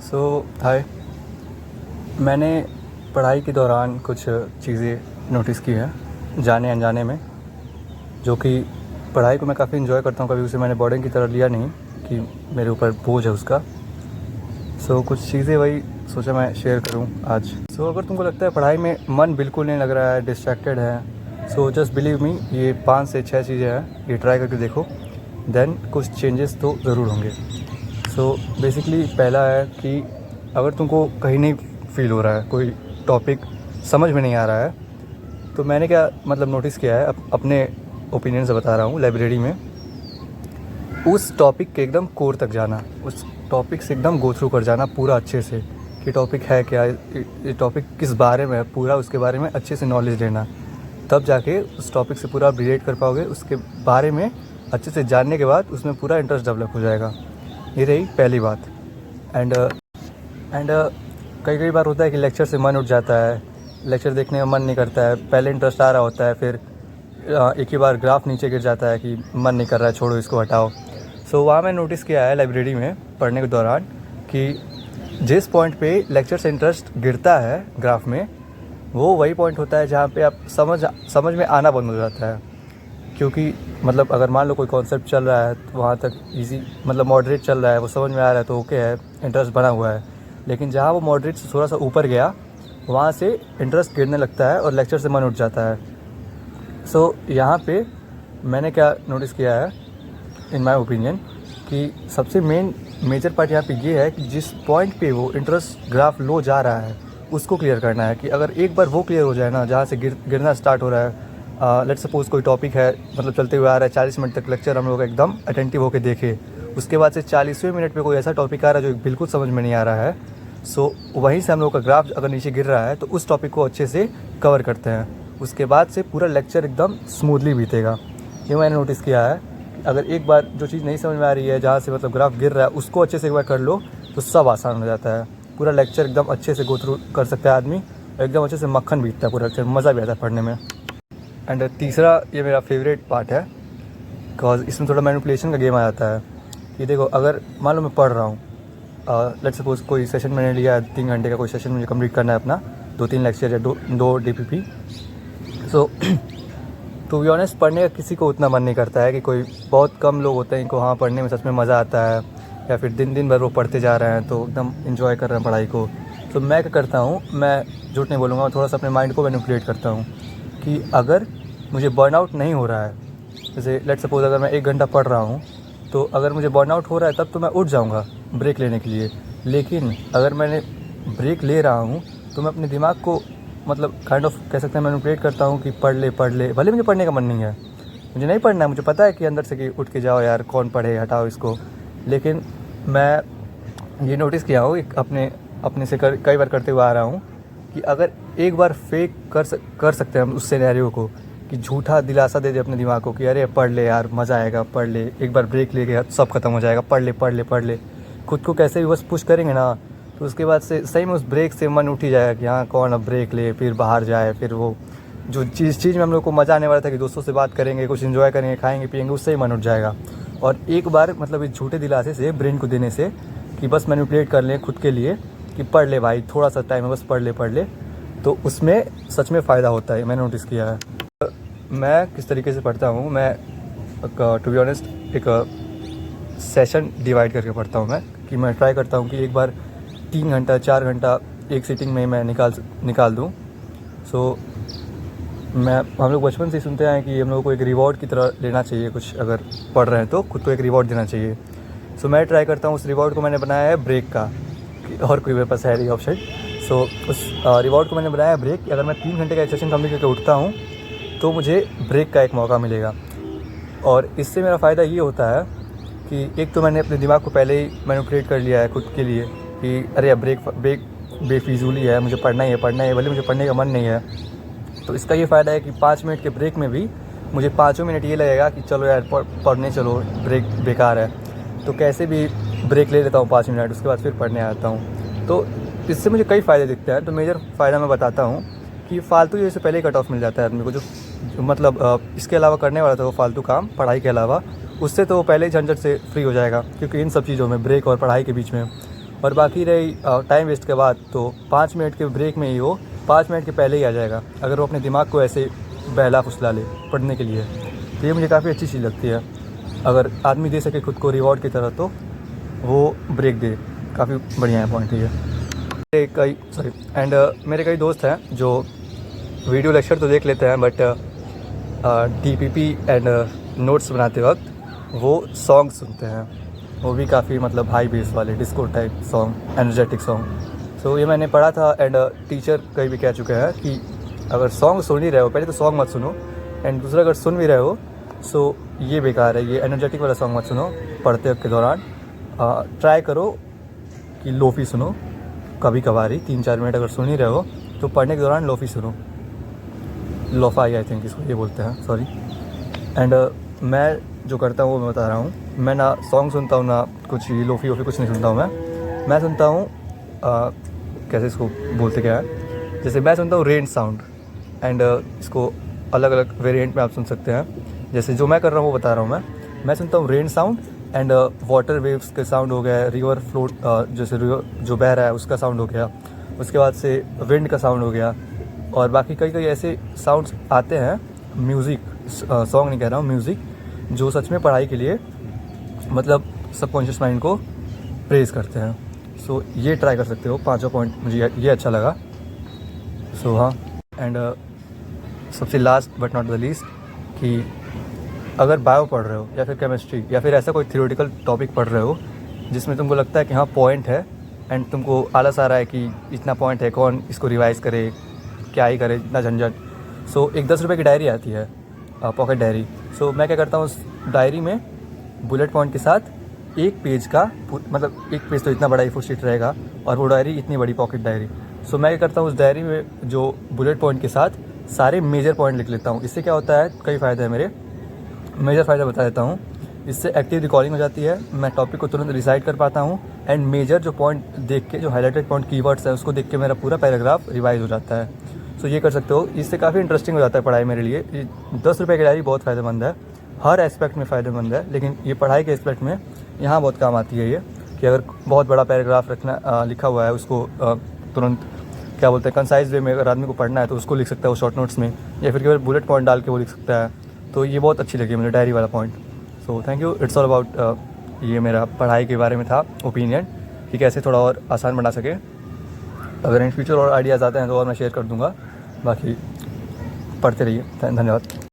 हाय। मैंने पढ़ाई के दौरान कुछ चीज़ें नोटिस की हैं जाने अनजाने में, जो कि पढ़ाई को मैं काफ़ी एंजॉय करता हूँ। कभी उसे मैंने बर्डन की तरह लिया नहीं कि मेरे ऊपर बोझ है उसका। कुछ चीज़ें वही सोचा मैं शेयर करूँ आज। अगर तुमको लगता है पढ़ाई में मन बिल्कुल नहीं लग रहा है, डिस्ट्रैक्टेड है, जस्ट बिलीव मी, ये 5 से 6 चीज़ें हैं, ये ट्राई करके देखो, देन कुछ चेंजेस तो ज़रूर होंगे। बेसिकली पहला है कि अगर तुमको कहीं नहीं फील हो रहा है, कोई टॉपिक समझ में नहीं आ रहा है, तो मैंने क्या मतलब नोटिस किया है, अपने ओपिनियन से बता रहा हूँ, लाइब्रेरी में उस टॉपिक के एकदम कोर तक जाना, उस टॉपिक से एकदम गो थ्रू कर जाना पूरा अच्छे से, कि टॉपिक है क्या, ये टॉपिक किस बारे में है, पूरा उसके बारे में अच्छे से नॉलेज लेना, तब जाके उस टॉपिक से पूरा रिलेट कर पाओगे। उसके बारे में अच्छे से जानने के बाद उसमें पूरा इंटरेस्ट डेवलप हो जाएगा। ये रही पहली बात। एंड कई बार होता है कि लेक्चर से मन उठ जाता है, लेक्चर देखने में मन नहीं करता है, पहले इंटरेस्ट आ रहा होता है, फिर एक ही बार ग्राफ नीचे गिर जाता है कि मन नहीं कर रहा है, छोड़ो इसको, हटाओ। वहाँ मैं नोटिस किया है लाइब्रेरी में पढ़ने के दौरान कि जिस पॉइंट पे लेक्चर से इंटरेस्ट गिरता है ग्राफ में, वो वही पॉइंट होता है जहाँ पे आप समझ में आना बंद हो जाता है। क्योंकि मतलब अगर मान लो कोई कॉन्सेप्ट चल रहा है तो वहाँ तक इजी, मतलब मॉडरेट चल रहा है, वो समझ में आ रहा है तो ओके है, इंटरेस्ट बना हुआ है। लेकिन जहाँ वो मॉडरेट से थोड़ा सा ऊपर गया, वहाँ से इंटरेस्ट गिरने लगता है और लेक्चर से मन उठ जाता है। यहाँ पे मैंने क्या नोटिस किया है, इन माय ओपिनियन, कि सबसे मेजर पार्ट यहाँ पे ये है कि जिस पॉइंट पे वो इंटरेस्ट ग्राफ लो जा रहा है, उसको क्लियर करना है। कि अगर एक बार वो क्लियर हो जाए ना, जहाँ से गिरना स्टार्ट हो रहा है, लेट्स सपोज कोई टॉपिक है, मतलब चलते हुए आ रहा है, 40 मिनट तक लेक्चर हम लोग एकदम अटेंटिव होकर देखे, उसके बाद से 40वें मिनट पे कोई ऐसा टॉपिक आ रहा है जो बिल्कुल समझ में नहीं आ रहा है, वहीं से हम लोग का ग्राफ अगर नीचे गिर रहा है तो उस टॉपिक को अच्छे से कवर करते हैं। उसके बाद से पूरा लेक्चर एकदम स्मूथली बीतेगा। ये मैंने नोटिस किया है। अगर एक बार जो चीज़ नहीं समझ में आ रही है, जहाँ से मतलब ग्राफ गिर रहा है, उसको अच्छे से एक बार कर लो तो सब आसान हो जाता है। पूरा लेक्चर एकदम अच्छे से गो थ्रू कर सकता है आदमी, एकदम अच्छे से मक्खन बीतता है पूरा लेक्चर, मज़ा भी आता है पढ़ने में। एंड तीसरा, ये मेरा फेवरेट पार्ट है, बिकॉज इसमें थोड़ा मैनिपुलेशन का गेम आ जाता है। कि देखो, अगर मान लो मैं पढ़ रहा हूँ, लेट्स सपोज कोई सेशन मैंने लिया है, 3 घंटे का कोई सेशन मुझे कंप्लीट करना है अपना, 2-3 लेक्चर या दो DPP। टू बी ऑनेस्ट, पढ़ने का किसी को उतना मन नहीं करता है। कि कोई बहुत कम लोग होते हैं इनको हाँ पढ़ने में सच में मज़ा आता है, या फिर दिन भर वो पढ़ते जा रहे हैं तो एकदम इन्जॉय कर रहे हैं पढ़ाई को। मैं क्या करता हूँ, मैं झूठ नहीं बोलूँगा, थोड़ा सा अपने माइंड को मैनिपुलेट करता हूँ कि अगर मुझे बर्नआउट नहीं हो रहा है, जैसे लेट्स सपोज अगर मैं 1 घंटा पढ़ रहा हूँ, तो अगर मुझे बर्नआउट हो रहा है तब तो मैं उठ जाऊँगा ब्रेक लेने के लिए। लेकिन अगर मैंने ब्रेक ले रहा हूँ तो मैं अपने दिमाग को मतलब काइंड ऑफ कह सकते हैं मैनिपुलेट करता हूँ कि पढ़ ले। भले मुझे पढ़ने का मन नहीं है, मुझे नहीं पढ़ना है, मुझे पता है कि अंदर से कि उठ के जाओ यार, कौन पढ़े, हटाओ इसको। लेकिन मैं ये नोटिस किया हूँ, अपने से कई बार करते हुए आ रहा हूँ, कि अगर एक बार फेक कर सकते हैं हम उस सिनेरियो को, कि झूठा दिलासा दे दे अपने दिमाग को कि अरे पढ़ ले यार, मज़ा आएगा, पढ़ ले, एक बार ब्रेक ले गया सब खत्म हो जाएगा, पढ़ ले, खुद को कैसे भी बस पुश करेंगे ना, तो उसके बाद से सही में उस ब्रेक से मन उठ ही जाएगा कि हाँ कौन अब ब्रेक ले, फिर बाहर जाए, फिर वो जो चीज़ में हम लोग को मज़ा आने वाला था कि दोस्तों से बात करेंगे, कुछ एंजॉय करेंगे, खाएंगे पिएंगे, उससे ही मन उठ जाएगा। और एक बार मतलब इस झूठे दिलासे से ब्रेन को देने से कि बस मैनिपुलेट कर लें खुद के लिए कि पढ़ ले भाई, थोड़ा सा टाइम है, बस पढ़ ले, तो उसमें सच में फ़ायदा होता है, मैंने नोटिस किया है। मैं किस तरीके से पढ़ता हूँ, मैं टू बी ऑनेस्ट एक सेशन डिवाइड करके पढ़ता हूँ। कि मैं ट्राई करता हूँ कि एक बार 3 घंटा 4 घंटा एक सीटिंग में मैं निकाल दूँ। हम लोग बचपन से सुनते हैं कि हम लोगों को एक रिवॉर्ड की तरह लेना चाहिए, कुछ अगर पढ़ रहे हैं तो खुद को एक रिवॉर्ड देना चाहिए। मैं ट्राई करता हूँ, उस रिवॉर्ड को मैंने बनाया है ब्रेक का, और कोई मेरे पास है नहीं ऑप्शन। उस रिवॉर्ड को मैंने बनाया है ब्रेक। अगर मैं 3 घंटे का एक सेशन कंप्लीट करके उठता हूँ तो मुझे ब्रेक का एक मौका मिलेगा। और इससे मेरा फ़ायदा ये होता है कि एक तो मैंने अपने दिमाग को पहले ही मैनिपुलेट कर लिया है खुद के लिए कि अरे अब ब्रेक बेफिजूली है, मुझे पढ़ना ही है, भले मुझे पढ़ने का मन नहीं है। तो इसका ये फ़ायदा है कि 5 मिनट के ब्रेक में भी मुझे 5 मिनट ये लगेगा कि चलो यार पढ़ने चलो, ब्रेक बेकार है, तो कैसे भी ब्रेक ले लेता हूँ 5 मिनट, उसके बाद फिर पढ़ने आता हूँ। तो इससे मुझे कई फ़ायदे दिखते हैं। तो मेजर फ़ायदा मैं बताता हूँ कि फ़ालतू जैसे पहले ही कट ऑफ मिल जाता है आदमी को, जो मतलब इसके अलावा करने वाला था वो फालतू काम पढ़ाई के अलावा, उससे तो वो पहले ही झंझट से फ्री हो जाएगा, क्योंकि इन सब चीज़ों में, ब्रेक और पढ़ाई के बीच में। और बाकी रही टाइम वेस्ट के बाद, तो 5 मिनट के ब्रेक में ही वो 5 मिनट के पहले ही आ जाएगा, अगर वो अपने दिमाग को ऐसे बहला फुसला ले पढ़ने के लिए। तो ये मुझे काफ़ी अच्छी चीज़ लगती है। अगर आदमी दे सके खुद को रिवॉर्ड की तरह तो वो ब्रेक दे, काफ़ी बढ़िया है पॉइंट ये। मेरे कई दोस्त हैं जो वीडियो लेक्चर तो देख लेते हैं, बट DPP एंड नोट्स बनाते वक्त वो सॉन्ग सुनते हैं, वो भी काफ़ी मतलब हाई बेस वाले disco type song, energetic song. So ये मैंने पढ़ा था एंड टीचर कहीं भी कह चुके हैं कि अगर सॉन्ग सुन ही रहे हो, पहले तो सॉन्ग मत सुनो, एंड दूसरा अगर सुन भी रहे हो सो ये बेकार है, ये एनर्जेटिक वाला सॉन्ग मत सुनो पढ़ते वक्त के दौरान। ट्राई करो कि लोफी सुनो कभी कभारी, 3-4 मिनट अगर सुन ही रहे हो तो पढ़ने के दौरान लोफी सुनो, लोफाई आई थिंक इसको ये बोलते हैं, सॉरी। एंड मैं जो करता हूँ वो मैं बता रहा हूँ, मैं ना सॉन्ग सुनता हूँ ना कुछ लोफी वोफी कुछ नहीं सुनता हूँ। मैं सुनता हूँ कैसे इसको बोलते क्या है, जैसे मैं सुनता हूँ रेन साउंड, एंड इसको अलग अलग वेरिएंट में आप सुन सकते हैं। जैसे जो मैं कर रहा हूँ वो बता रहा हूँ मैं सुनता हूँ rain sound and water waves के साउंड हो गया, रिवर फ्लोट जैसे रिवर जो बह रहा है उसका साउंड हो गया, उसके बाद से विंड का साउंड हो गया, और बाकी कई कई ऐसे साउंड्स आते हैं, म्यूज़िक, सॉन्ग नहीं कह रहा हूँ, म्यूज़िक, जो सच में पढ़ाई के लिए मतलब सबकॉन्शियस माइंड को प्रेज़ करते हैं। सो ये ट्राई कर सकते हो, 5 पॉइंट मुझे ये अच्छा लगा। सो हाँ, एंड सबसे last but not the least कि अगर बायो पढ़ रहे हो या फिर केमिस्ट्री या फिर ऐसा कोई थ्योरेटिकल टॉपिक पढ़ रहे हो जिसमें तुमको लगता है कि हाँ पॉइंट है, एंड तुमको आलस आ रहा है कि इतना पॉइंट है, कौन इसको रिवाइज़ करे, क्या ही करे, इतना झंझट। सो एक 10 रुपये की डायरी आती है, पॉकेट डायरी। सो मैं क्या करता हूँ, उस डायरी में बुलेट पॉइंट के साथ एक पेज का मतलब एक पेज तो इतना बड़ा A4 शीट रहेगा और वो डायरी इतनी बड़ी पॉकेट डायरी। सो मैं क्या करता हूँ, उस डायरी में जो बुलेट पॉइंट के साथ सारे मेजर पॉइंट लिख लेता हूँ। इससे क्या होता है, कई फ़ायदे हैं मेरे, मेजर फ़ायदा बता देता हूँ। इससे एक्टिव रिकॉर्डिंग हो जाती है, मैं टॉपिक को तुरंत रिसाइड कर पाता हूँ, एंड मेजर जो पॉइंट देख के, जो हाईलाइटेड पॉइंट कीवर्ड्स है उसको देख के मेरा पूरा पैराग्राफ रिवाइज हो जाता है। सो ये कर सकते हो, इससे काफ़ी इंटरेस्टिंग हो जाता है पढ़ाई मेरे लिए। 10 रुपये की डायरी बहुत फ़ायदेमंद है, हर एस्पेक्ट में फ़ायदेमंद है, लेकिन ये पढ़ाई के एस्पेक्ट में यहाँ बहुत काम आती है ये, कि अगर बहुत बड़ा पैराग्राफ रखना लिखा हुआ है उसको तुरंत क्या बोलते हैं कंसाइज वे में अगर आदमी को पढ़ना है तो उसको लिख सकता है वो शॉर्ट नोट्स में, या फिर केवल बुलेट पॉइंट डाल के वो लिख सकता है। तो ये बहुत अच्छी लगी मुझे डायरी वाला point. So thank you, it's all about ये मेरा पढ़ाई के बारे में था ओपिनियन, कि कैसे थोड़ा और आसान बना सके। अगर इन फ्यूचर और आइडियाज़ आते हैं तो और मैं शेयर कर दूँगा। बाकी पढ़ते रहिए, धन्यवाद।